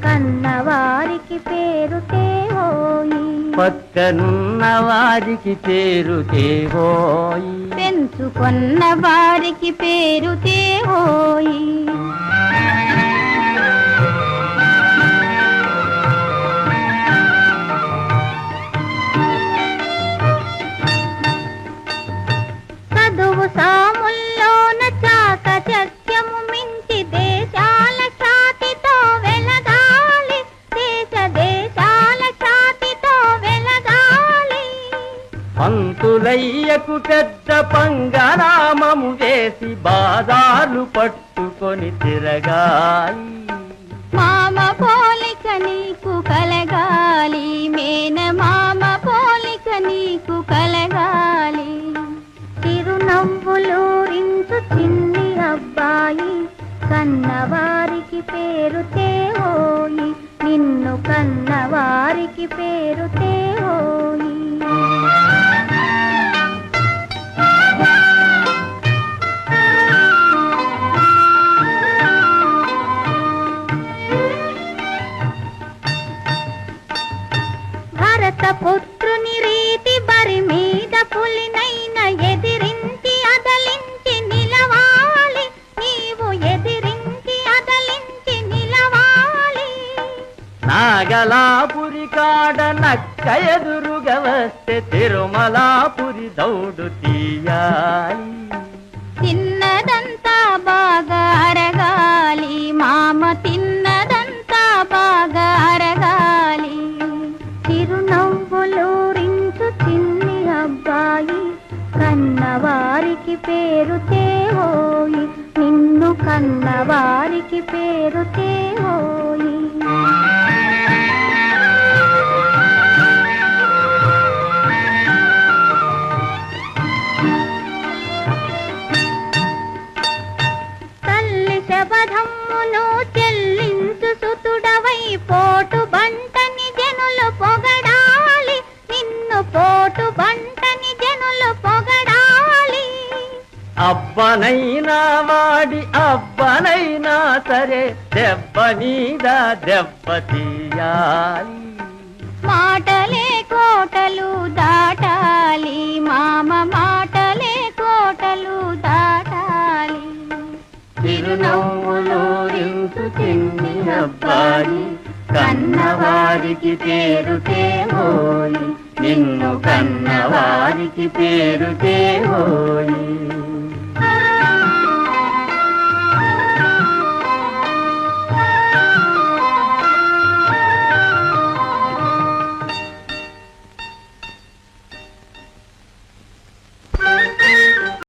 కన్నవారికి పేరు తేవోయి, పక్కనున్న వారికి పేరు తేవోయి, పెంచుకొన్న వారికి పేరు తేవోయి. చదువు సాముల్లోన చాకచక్యము మించి దేశాల ఖ్యాతితో వెలగాలి, దేశాల ఖ్యాతితో వెలగాలి. పంతులయ్యకు పెద్ద పంగనామము వేసి బాదాలు పట్టుకొని తిరగాలి, మామ పోలిక నీకు కలగాలి, మేనమామ పోలిక నీకు కలగాలి. చిరునవ్వులూరించు చిన్ని అబ్బాయి, కన్నవారికి పేరు తేవోయి, నిన్ను కన్నవారికి పేరు తేవోయి. భరత పుత్రుని రీతి బరి మీద పులినైన ఎదిరించి అదలించి నిలవాలి, నీవు ఎదిరించి అదలించి నిలవాలి. నాగలాపురి కాడ నక్క ఎదురుగా వస్తే తిరుమలాపురి దౌడు తీయాలి, తిన్నదంతా బాగా అరగాలి, మామ తిన్నదంతా బాగా అరగాలి. చిరునవ్వులూరించు చిన్ని అబ్బాయి, కన్నవారికి పేరు తేవోయి, నిన్ను కన్నవారికి పేరు తేవోయి. తల్లి శపథమ్మును చెల్లించు సుతుడవై పోటు బంటని జనులు పొగడాలి, నిన్ను పోటు బంటని జనులు పొగడాలి. అబ్బనైనా వాడి అబ్బనైనా సరే దెబ్బ మీద దెబ్బ తీయాలి, మాటలే కోటలు దాటాలి, మామ మాటలే కోటలు దాటాలి. చిరునవ్వులూరించు చిన్ని అబ్బాయి, కన్నవారికి పేరు తేవోయి, నిన్ను కన్నవారికి పేరు తేవోయి.